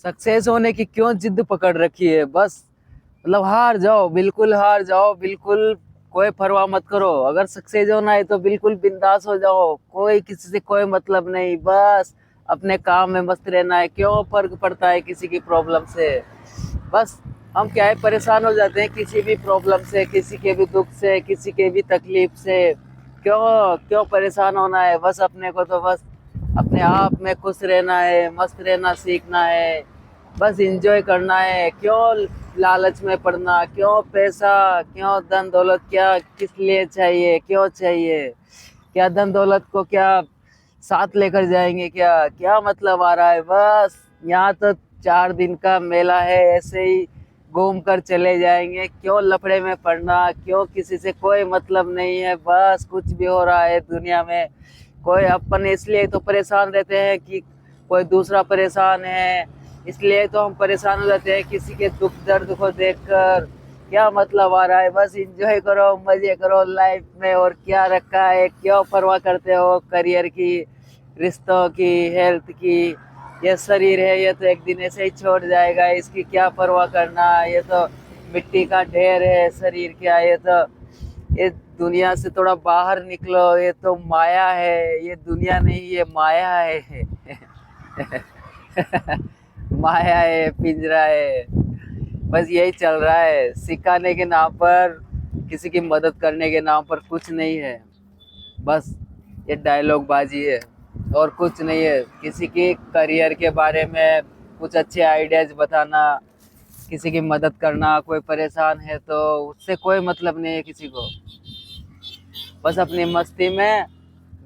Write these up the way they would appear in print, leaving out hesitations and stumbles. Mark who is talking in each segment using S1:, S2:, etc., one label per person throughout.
S1: Success होने की क्यों जिद पकड़ रखी है? बस मतलब हार जाओ, बिल्कुल हार जाओ, बिल्कुल कोई परवाह मत करो। अगर सक्सेस होना है तो बिल्कुल बिंदास हो जाओ, कोई किसी से कोई मतलब नहीं, बस अपने काम में मस्त रहना है। क्यों फर्क पड़ता है किसी की प्रॉब्लम से? बस हम क्या है, परेशान हो जाते हैं किसी भी प्रॉब्लम से, किसी के भी दुख से, किसी के भी तकलीफ से। क्यों क्यों परेशान होना है? बस अपने को तो बस अपने आप में खुश रहना है, मस्त रहना सीखना है, बस एंजॉय करना है। क्यों लालच में पड़ना? क्यों पैसा, क्यों धन दौलत, क्या किस लिए चाहिए, क्यों चाहिए? क्या धन दौलत को क्या साथ लेकर जाएंगे? क्या क्या मतलब आ रहा है? बस यहाँ तो 4 दिन का मेला है, ऐसे ही घूम कर चले जाएंगे। क्यों लफड़े में पड़ना? क्यों किसी से कोई मतलब नहीं है? बस कुछ भी हो रहा है दुनिया में, कोई अपन इसलिए तो परेशान रहते हैं कि कोई दूसरा परेशान है, इसलिए तो हम परेशान हो जाते हैं किसी के दुख दर्द को देखकर। क्या मतलब आ रहा है? बस एंजॉय करो, मजे करो लाइफ में, और क्या रखा है? क्यों परवाह करते हो करियर की, रिश्तों की, हेल्थ की? ये शरीर है, ये तो एक दिन ऐसे ही छोड़ जाएगा, इसकी क्या परवाह करना? ये तो मिट्टी का ढेर है शरीर। क्या ये तो, ये दुनिया से थोड़ा बाहर निकलो, ये तो माया है, ये दुनिया नहीं, ये माया है। माया है, पिंजरा है। बस यही चल रहा है, सिखाने के नाम पर, किसी की मदद करने के नाम पर कुछ नहीं है। बस ये डायलॉग बाजी है और कुछ नहीं है। किसी की करियर के बारे में कुछ अच्छे आइडियाज बताना, किसी की मदद करना, कोई परेशान है तो उससे कोई मतलब नहीं है किसी को। बस अपनी मस्ती में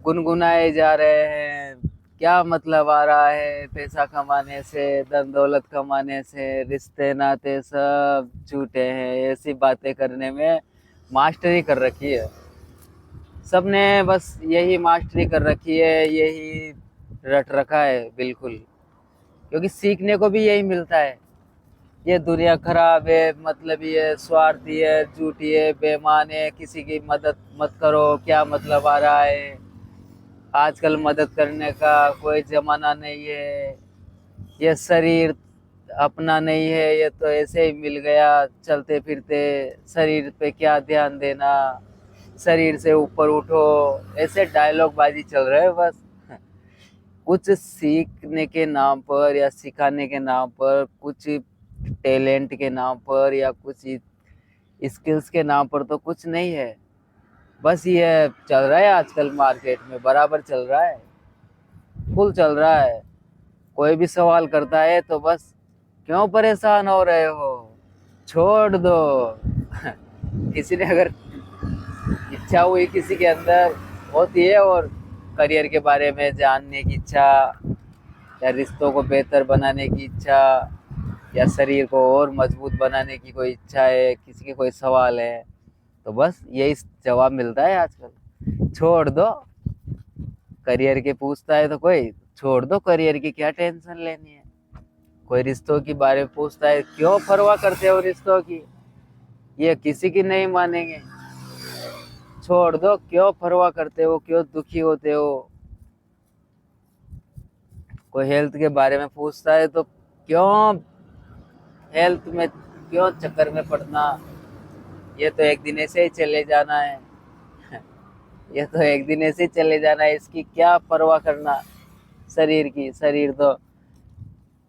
S1: गुनगुनाए जा रहे हैं। क्या मतलब आ रहा है पैसा कमाने से, धन दौलत कमाने से? रिश्ते नाते सब झूठे हैं, ऐसी बातें करने में मास्टरी कर रखी है सबने। बस यही मास्टरी कर रखी है, यही रट रखा है बिल्कुल, क्योंकि सीखने को भी यही मिलता है। ये दुनिया खराब है, मतलब ये स्वार्थी है, झूठी है, बेईमान है, किसी की मदद मत करो। क्या मतलब आ रहा है? आजकल मदद करने का कोई जमाना नहीं है। ये शरीर अपना नहीं है, ये तो ऐसे ही मिल गया चलते फिरते। शरीर पे क्या ध्यान देना, शरीर से ऊपर उठो, ऐसे डायलॉग बाजी चल रहे है बस। कुछ सीखने के नाम पर या सिखाने के नाम पर, कुछ टैलेंट के नाम पर या कुछ स्किल्स के नाम पर तो कुछ नहीं है। बस ये चल रहा है आजकल मार्केट में, बराबर चल रहा है, फुल चल रहा है। कोई भी सवाल करता है तो बस क्यों परेशान हो रहे हो, छोड़ दो। किसी ने अगर इच्छा हुई किसी के अंदर होती है, और करियर के बारे में जानने की इच्छा, या रिश्तों को बेहतर बनाने की इच्छा, या शरीर को और मजबूत बनाने की कोई इच्छा है, किसी के कोई सवाल है, तो बस यही जवाब मिलता है आजकल, छोड़ दो। करियर के पूछता है तो कोई, छोड़ दो करियर की, क्या टेंशन लेनी है। कोई रिश्तों के बारे में पूछता है, क्यों परवाह करते हो रिश्तों की, ये किसी की नहीं मानेंगे, छोड़ दो। क्यों परवाह करते हो, क्यों दुखी होते हो? कोई हेल्थ के बारे में पूछता है तो क्यों हेल्थ में, क्यों चक्कर में पड़ना? ये तो एक दिन ऐसे ही चले जाना है। ये तो एक दिन ऐसे ही चले जाना है, इसकी क्या परवाह करना शरीर की? शरीर तो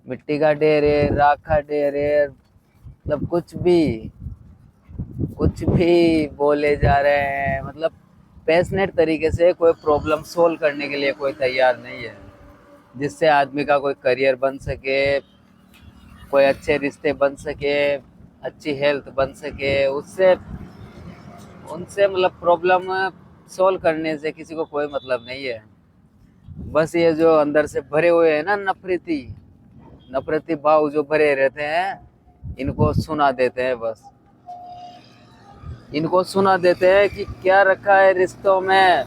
S1: मिट्टी का ढेर है, राख का ढेर है, मतलब कुछ भी बोले जा रहे हैं। मतलब पैशनेट तरीके से कोई प्रॉब्लम सोल्व करने के लिए कोई तैयार नहीं है, जिससे आदमी का कोई करियर बन सके, कोई अच्छे रिश्ते बन सके, अच्छी हेल्थ बन सके। उससे उनसे मतलब प्रॉब्लम सोल्व करने से किसी को कोई मतलब नहीं है। बस ये जो अंदर से भरे हुए हैं ना, नफरती नफरती भाव जो भरे रहते हैं, इनको सुना देते हैं। बस इनको सुना देते हैं कि क्या रखा है रिश्तों में,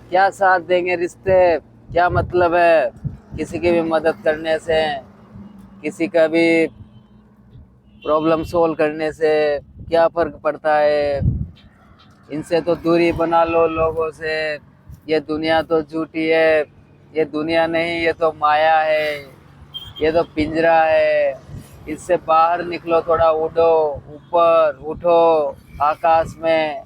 S1: क्या साथ देंगे रिश्ते, क्या मतलब है किसी की भी मदद करने से, किसी का भी प्रॉब्लम सोल्व करने से? क्या फर्क पड़ता है? इनसे तो दूरी बना लो लोगों से। ये दुनिया तो झूठी है, ये दुनिया नहीं, ये तो माया है, ये तो पिंजरा है, इससे बाहर निकलो, थोड़ा उड़ो, ऊपर उठो, आकाश में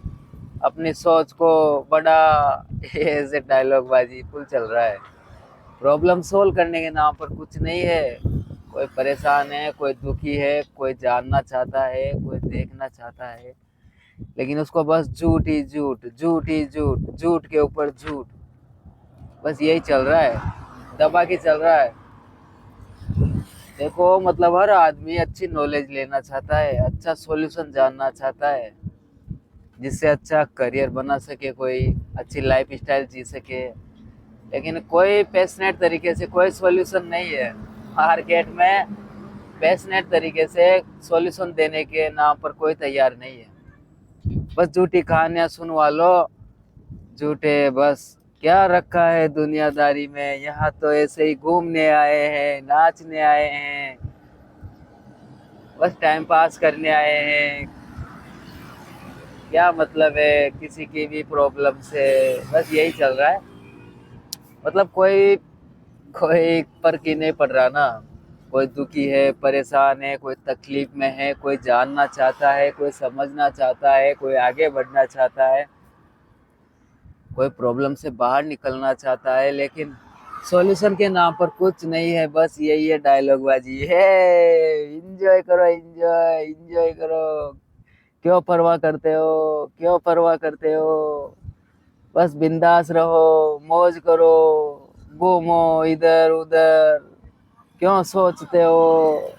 S1: अपनी सोच को बड़ा। ये ऐसे डायलॉग बाजी फुल चल रहा है। प्रॉब्लम सोल्व करने के नाम पर कुछ नहीं है। कोई परेशान है, कोई दुखी है, कोई जानना चाहता है, कोई देखना चाहता है, लेकिन उसको बस झूठ ही झूठ, झूठ ही झूठ, झूठ के ऊपर झूठ, बस यही चल रहा है, दबा के चल रहा है। देखो मतलब हर आदमी अच्छी नॉलेज लेना चाहता है, अच्छा सॉल्यूशन जानना चाहता है, जिससे अच्छा करियर बना सके, कोई अच्छी लाइफ स्टाइल जी सके, लेकिन कोई पैशनेट तरीके से कोई सॉल्यूशन नहीं है मार्केट में। पैशनेट तरीके से सॉल्यूशन देने के नाम पर कोई तैयार नहीं है। बस झूठी कहानियां सुनवा लो, झूठे बस। क्या रखा है दुनियादारी में, यहाँ तो ऐसे ही घूमने आए हैं, नाचने आए हैं, बस टाइम पास करने आए हैं। क्या मतलब है किसी की भी प्रॉब्लम से, बस यही चल रहा है। मतलब कोई कोई फर्क ही नहीं पड़ रहा ना। कोई दुखी है, परेशान है, कोई तकलीफ में है, कोई जानना चाहता है, कोई समझना चाहता है, कोई आगे बढ़ना चाहता है, कोई प्रॉब्लम से बाहर निकलना चाहता है, लेकिन सॉल्यूशन के नाम पर कुछ नहीं है। बस यही है डायलॉग बाजी है। एंजॉय करो, एंजॉय एंजॉय करो। क्यों परवाह करते हो, क्यों परवाह करते हो? बस बिंदास रहो, मौज करो, घूमो इधर उधर, क्यों सोचते हो?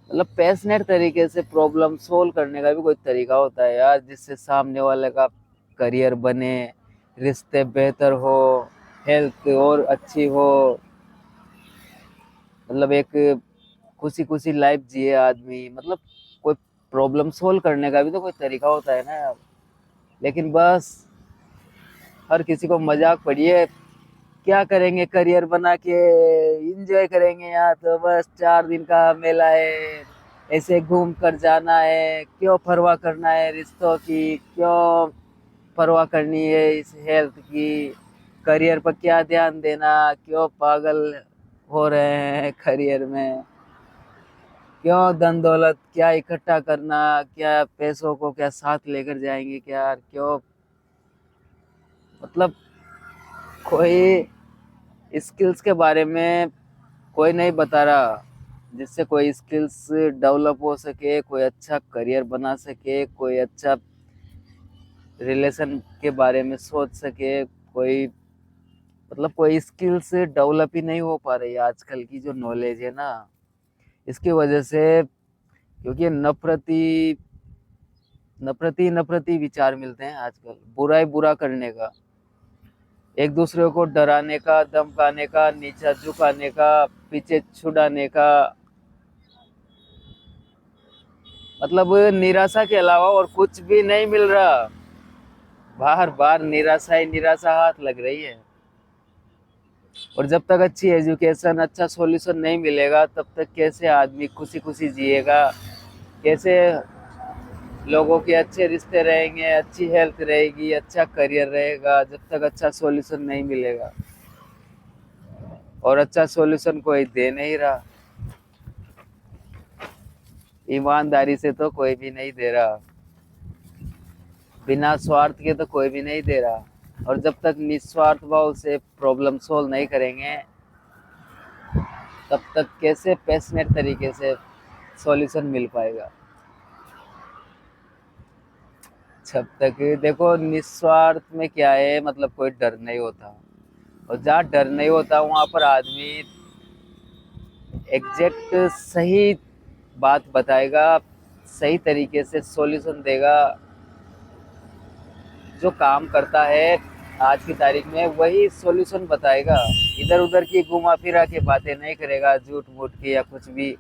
S1: मतलब पैशनेट तरीके से प्रॉब्लम सोल्व करने का भी कोई तरीका होता है यार, जिससे सामने वाले का करियर बने, रिश्ते बेहतर हो, हेल्थ और अच्छी हो, मतलब एक खुशी खुशी लाइफ जिए आदमी। मतलब कोई प्रॉब्लम सोल्व करने का भी तो कोई तरीका होता है ना यार। लेकिन बस हर किसी को मजाक पड़ी है। क्या करेंगे करियर बना के, एंजॉय करेंगे, यहाँ तो बस 4 दिन का मेला है, ऐसे घूम कर जाना है, क्यों परवाह करना है रिश्तों की, क्यों परवाह करनी है इस हेल्थ की, करियर पर क्या ध्यान देना, क्यों पागल हो रहे हैं करियर में, क्यों धन दौलत क्या इकट्ठा करना, क्या पैसों को क्या साथ लेकर जाएंगे क्या, क्यों मतलब कोई स्किल्स के बारे में कोई नहीं बता रहा, जिससे कोई स्किल्स डेवलप हो सके, कोई अच्छा करियर बना सके, कोई अच्छा रिलेशन के बारे में सोच सके, कोई मतलब कोई स्किल्स डेवलप ही नहीं हो पा रही है आजकल की जो नॉलेज है ना, इसकी वजह से। क्योंकि नफरती विचार मिलते हैं आजकल, बुराई बुरा करने का, एक दूसरे को डराने का, धमकाने का, नीचा झुकाने का, पीछे छुड़ाने का, मतलब निराशा के अलावा और कुछ भी नहीं मिल रहा। बार बार निराशा ही निराशा हाथ लग रही है। और जब तक अच्छी एजुकेशन, अच्छा सॉल्यूशन नहीं मिलेगा, तब तक कैसे आदमी खुशी खुशी जिएगा, कैसे लोगों के अच्छे रिश्ते रहेंगे, अच्छी हेल्थ रहेगी, अच्छा करियर रहेगा, जब तक अच्छा सॉल्यूशन नहीं मिलेगा। और अच्छा सॉल्यूशन कोई दे नहीं रहा, ईमानदारी से तो कोई भी नहीं दे रहा, बिना स्वार्थ के तो कोई भी नहीं दे रहा। और जब तक निस्वार्थ भाव से प्रॉब्लम सोल्व नहीं करेंगे, तब तक कैसे पैशनेट तरीके से सॉल्यूशन मिल पाएगा? जब तक देखो निस्वार्थ में क्या है, मतलब कोई डर नहीं होता, और जहाँ डर नहीं होता वहाँ पर आदमी एग्जैक्ट सही बात बताएगा, सही तरीके से सॉल्यूशन देगा। जो काम करता है आज की तारीख में वही सॉल्यूशन बताएगा, इधर उधर की घुमा फिरा के बातें नहीं करेगा, झूठ मूठ की या कुछ भी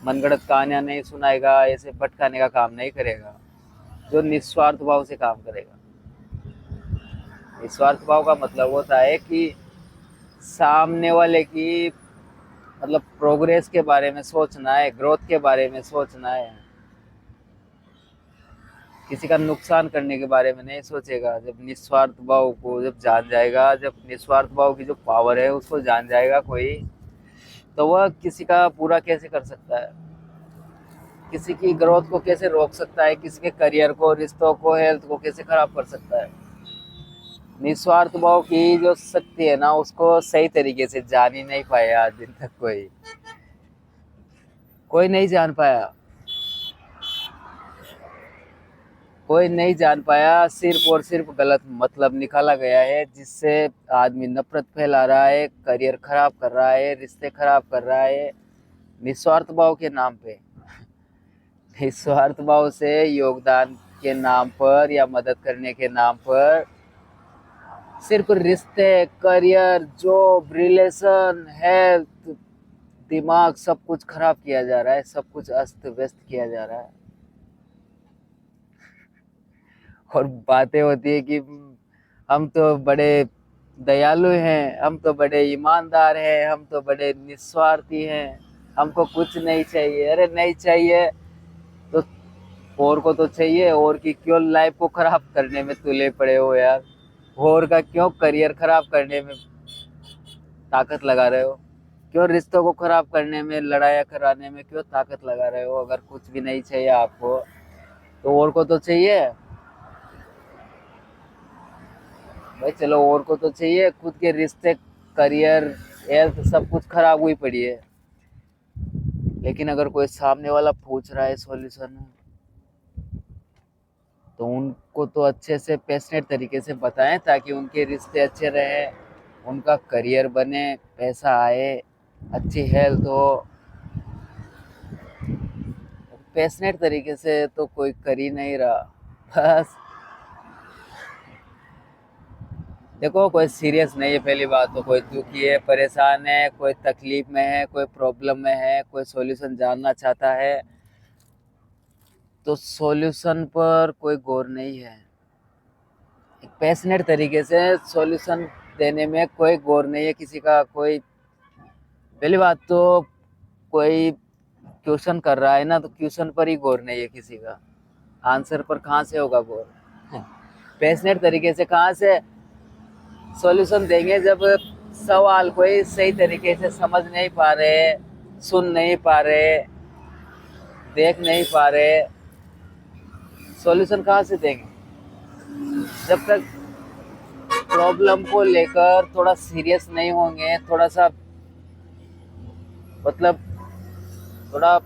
S1: मनगढ़ंत कहानियां नहीं सुनाएगा, ऐसे भटकाने का काम नहीं करेगा। जो निस्वार्थ भाव से काम करेगा। निस्वार्थ भाव का मतलब होता है कि सामने वाले की मतलब प्रोग्रेस के बारे में सोचना है, ग्रोथ के बारे में सोचना है, किसी का नुकसान करने के बारे में नहीं सोचेगा। जब निस्वार्थ भाव को जब जान जाएगा, जब निस्वार्थ भाव की जो पावर है उसको जान जाएगा कोई, तो वह किसी का बुरा कैसे कर सकता है, किसी की ग्रोथ को कैसे रोक सकता है, किसी के करियर को, रिश्तों को, हेल्थ को कैसे खराब कर सकता है। निस्वार्थ भाव की जो शक्ति है ना, उसको सही तरीके से जान ही नहीं पाया आज दिन तक कोई, कोई नहीं जान पाया, कोई नहीं जान पाया। सिर्फ और सिर्फ गलत मतलब निकाला गया है, जिससे आदमी नफरत फैला रहा है, करियर खराब कर रहा है, रिश्ते खराब कर रहा है, निस्वार्थ भाव के नाम पे। निस्वार्थ भाव से योगदान के नाम पर या मदद करने के नाम पर सिर्फ रिश्ते, करियर, जॉब, रिलेशन, हेल्थ, दिमाग, सब कुछ खराब किया जा रहा है, सब कुछ अस्त व्यस्त किया जा रहा है। और बातें होती है कि हम तो बड़े दयालु हैं, हम तो बड़े ईमानदार हैं, हम तो बड़े निस्वार्थी हैं, हमको कुछ नहीं चाहिए। अरे नहीं चाहिए तो और को तो चाहिए, और की क्यों लाइफ को खराब करने में तुले पड़े हो यार, और का क्यों करियर खराब करने में ताकत लगा रहे हो, क्यों रिश्तों को खराब करने में, लड़ाइयाँ कराने में क्यों ताकत लगा रहे हो। अगर कुछ भी नहीं चाहिए आपको तो और को तो चाहिए भाई, चलो और को तो चाहिए, खुद के रिश्ते, करियर, हेल्थ सब कुछ खराब हुई पड़ी है। लेकिन अगर कोई सामने वाला पूछ रहा है सॉल्यूशन, तो उनको तो अच्छे से पैशनेट तरीके से बताएं, ताकि उनके रिश्ते अच्छे रहे, उनका करियर बने, पैसा आए, अच्छी हेल्थ हो। पैशनेट तरीके से तो कोई कर ही नहीं रहा। बस देखो, कोई सीरियस नहीं है, पहली बात तो कोई दुखी है, परेशान है, कोई तकलीफ में है, कोई प्रॉब्लम में है, कोई सॉल्यूशन जानना चाहता है, तो सॉल्यूशन पर कोई गौर नहीं है। एक पैशनेट तरीके से सॉल्यूशन देने में कोई गौर नहीं है किसी का। कोई, पहली बात तो कोई क्वेश्चन कर रहा है ना, तो क्वेश्चन पर ही गौर नहीं है किसी का, आंसर पर कहाँ से होगा गौर। पैशनेट तरीके से कहाँ से सॉल्यूशन देंगे, जब सवाल कोई सही तरीके से समझ नहीं पा रहे, सुन नहीं पा रहे, देख नहीं पा रहे, सॉल्यूशन कहाँ से देंगे। जब तक प्रॉब्लम को लेकर थोड़ा सीरियस नहीं होंगे, थोड़ा सा मतलब थोड़ा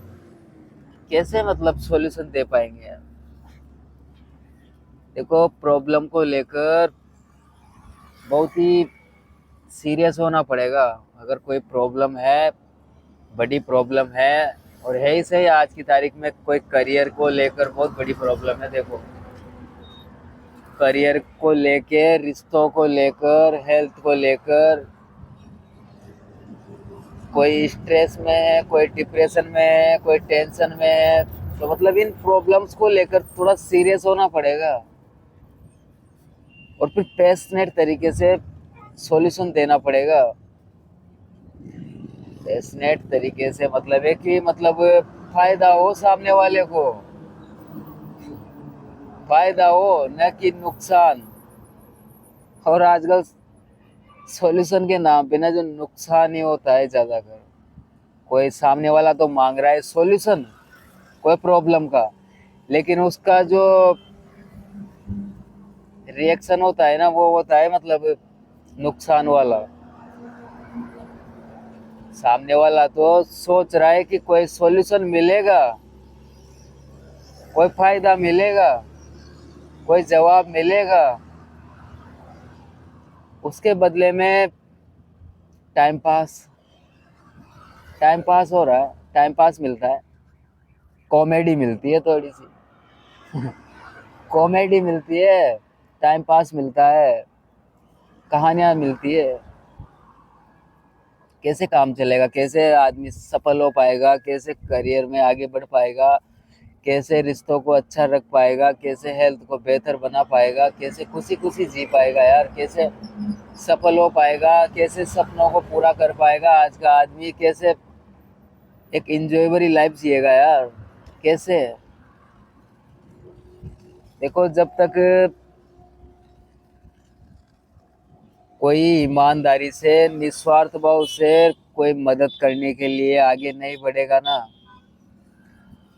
S1: कैसे मतलब सॉल्यूशन दे पाएंगे यार। देखो, प्रॉब्लम को लेकर बहुत ही सीरियस होना पड़ेगा। अगर कोई प्रॉब्लम है, बड़ी प्रॉब्लम है, और है ही सही, आज की तारीख में कोई करियर को लेकर बहुत बड़ी प्रॉब्लम है। देखो, करियर को लेकर, रिश्तों को लेकर, हेल्थ को लेकर कोई स्ट्रेस में है, कोई डिप्रेशन में है, कोई टेंशन में है, तो मतलब इन प्रॉब्लम्स को लेकर थोड़ा सीरियस होना पड़ेगा, और फिर पैशनेट तरीके से सॉल्यूशन देना पड़ेगा। पैशनेट तरीके से मतलब है कि मतलब फायदा हो सामने वाले को, फायदा हो न कि नुकसान। और आजकल सॉल्यूशन के नाम पे ना जो नुकसान ही होता है ज्यादातर। कोई सामने वाला तो मांग रहा है सॉल्यूशन कोई प्रॉब्लम का, लेकिन उसका जो रिएक्शन होता है ना, वो होता है मतलब नुकसान वाला। सामने वाला तो सोच रहा है कि कोई सॉल्यूशन मिलेगा, कोई फायदा मिलेगा, कोई जवाब मिलेगा, उसके बदले में टाइम पास, टाइम पास हो रहा है, टाइम पास मिलता है, कॉमेडी मिलती है थोड़ी सी। कॉमेडी मिलती है, टाइम पास मिलता है, कहानियाँ मिलती है। कैसे काम चलेगा, कैसे आदमी सफल हो पाएगा, कैसे करियर में आगे बढ़ पाएगा, कैसे रिश्तों को अच्छा रख पाएगा, कैसे हेल्थ को बेहतर बना पाएगा, कैसे खुशी खुशी जी पाएगा यार, कैसे सफल हो पाएगा, कैसे सपनों को पूरा कर पाएगा आज का आदमी, कैसे एक इंजॉयबल लाइफ जिएगा यार, कैसे। देखो, जब तक कोई ईमानदारी से, निस्वार्थ भाव से कोई मदद करने के लिए आगे नहीं बढ़ेगा ना,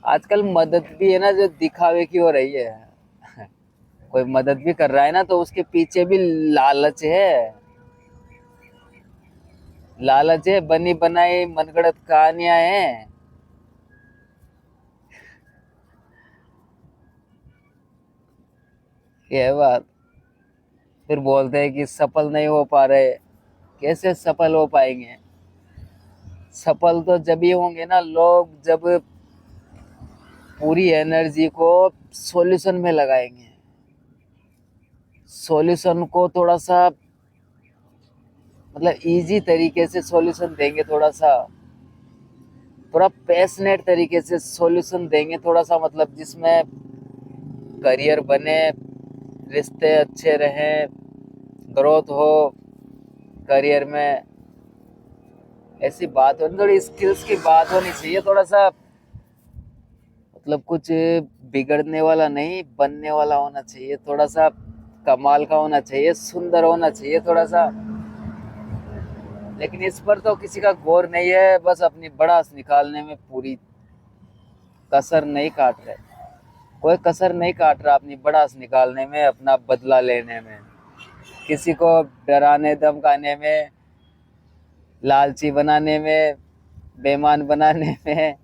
S1: आजकल मदद भी है ना जो दिखावे की हो रही है। कोई मदद भी कर रहा है ना तो उसके पीछे भी लालच है। लालच है, बनी बनाई मनगढ़ंत कहानियां हैं। ये है बात। फिर बोलते हैं कि सफल नहीं हो पा रहे। कैसे सफल हो पाएंगे? सफल तो जब ही होंगे ना लोग, जब पूरी एनर्जी को सॉल्यूशन में लगाएंगे। सॉल्यूशन को थोड़ा सा मतलब इजी तरीके से सॉल्यूशन देंगे, थोड़ा पैशनेट तरीके से सॉल्यूशन देंगे, थोड़ा सा मतलब जिसमें करियर बने, रिश्ते अच्छे रहें, ग्रोथ हो करियर में। ऐसी बात होनी, थोड़ी स्किल्स की बात होनी चाहिए, थोड़ा सा मतलब कुछ बिगड़ने वाला नहीं, बनने वाला होना चाहिए, थोड़ा सा कमाल का होना चाहिए, सुंदर होना चाहिए थोड़ा सा। लेकिन इस पर तो किसी का गौर नहीं है, बस अपनी भड़ास निकालने में पूरी कसर नहीं काट रहे। कोई कसर नहीं काट रहा अपनी भड़ास निकालने में, अपना बदला लेने में, किसी को डराने धमकाने में, लालची बनाने में, बेईमान बनाने में।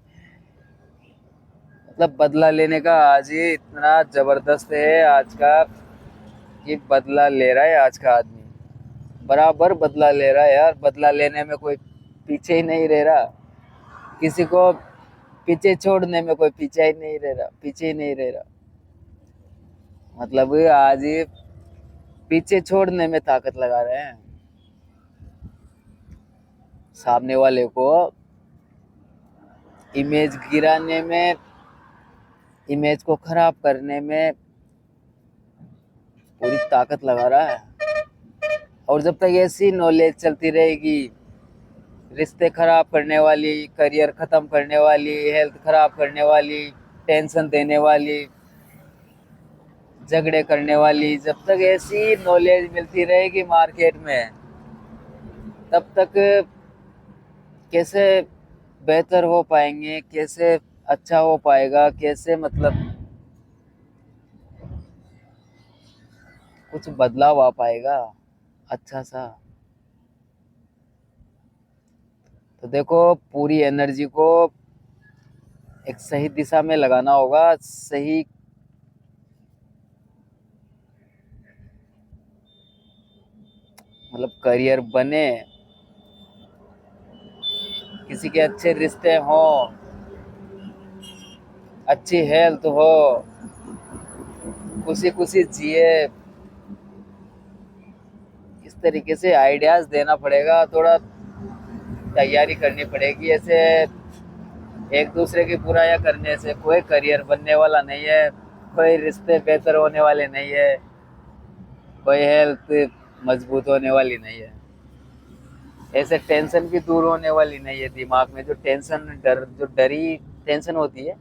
S1: मतलब बदला लेने का आज ही इतना जबरदस्त है आज का, कि बदला ले रहा है आज का आदमी, बराबर बदला ले रहा है यार। बदला लेने में कोई पीछे ही नहीं रह रहा, किसी को पीछे छोड़ने में कोई पीछे ही नहीं रह रहा, पीछे ही नहीं रह रहा। मतलब आज ही पीछे छोड़ने में ताकत लगा रहे हैं, सामने वाले को इमेज गिराने में, इमेज को खराब करने में पूरी ताकत लगा रहा है। और जब तक ऐसी नॉलेज चलती रहेगी, रिश्ते खराब करने वाली, करियर खत्म करने वाली, हेल्थ खराब करने वाली, टेंशन देने वाली, झगड़े करने वाली, जब तक ऐसी नॉलेज मिलती रहेगी मार्केट में, तब तक कैसे बेहतर हो पाएंगे, कैसे अच्छा हो पाएगा, कैसे मतलब कुछ बदलाव आ पाएगा अच्छा सा। तो देखो, पूरी एनर्जी को एक सही दिशा में लगाना होगा, सही मतलब करियर बने, किसी के अच्छे रिश्ते हों, अच्छी हेल्थ हो, खुशी खुशी जिए। इस तरीके से आइडियाज देना पड़ेगा, थोड़ा तैयारी करनी पड़ेगी। ऐसे एक दूसरे की बुराइयां करने से कोई करियर बनने वाला नहीं है, कोई रिश्ते बेहतर होने वाले नहीं है, कोई हेल्थ मजबूत होने वाली नहीं है, ऐसे टेंशन भी दूर होने वाली नहीं है। दिमाग में जो टेंशन, डर, जो डरी टेंशन होती है,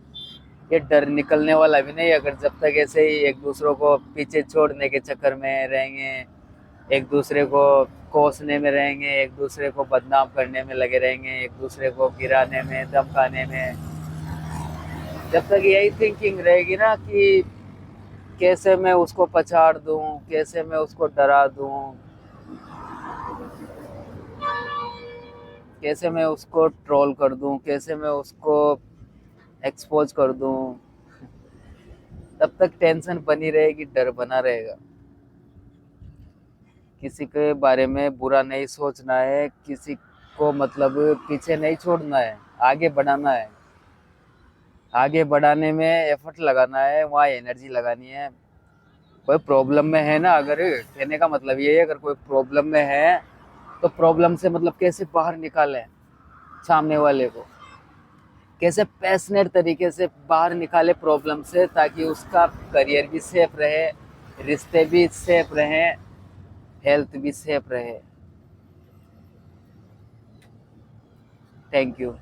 S1: ये डर निकलने वाला भी नहीं। अगर जब तक ऐसे ही एक दूसरों को पीछे छोड़ने के चक्कर में रहेंगे, एक दूसरे को कोसने में रहेंगे, एक दूसरे को बदनाम करने में लगे रहेंगे, एक दूसरे को गिराने में, धमकाने में, जब तक यही थिंकिंग रहेगी ना कि कैसे मैं उसको पछाड़ दूं, कैसे मैं उसको डरा दूं, कैसे मैं उसको ट्रोल कर दूं, कैसे मैं उसको एक्सपोज कर दूं, तब तक टेंशन बनी रहेगी, डर बना रहेगा। किसी के बारे में बुरा नहीं सोचना है, किसी को मतलब पीछे नहीं छोड़ना है, आगे बढ़ाना है। आगे बढ़ाने में एफर्ट लगाना है, वहाँ एनर्जी लगानी है। कोई प्रॉब्लम में है ना, अगर कहने का मतलब ये है, अगर कोई प्रॉब्लम में है तो प्रॉब्लम से मतलब कैसे बाहर निकालें सामने वाले को, कैसे पैशनेट तरीके से बाहर निकाले प्रॉब्लम से, ताकि उसका करियर भी सेफ रहे, रिश्ते भी सेफ रहें, हेल्थ भी सेफ रहे। Thank you.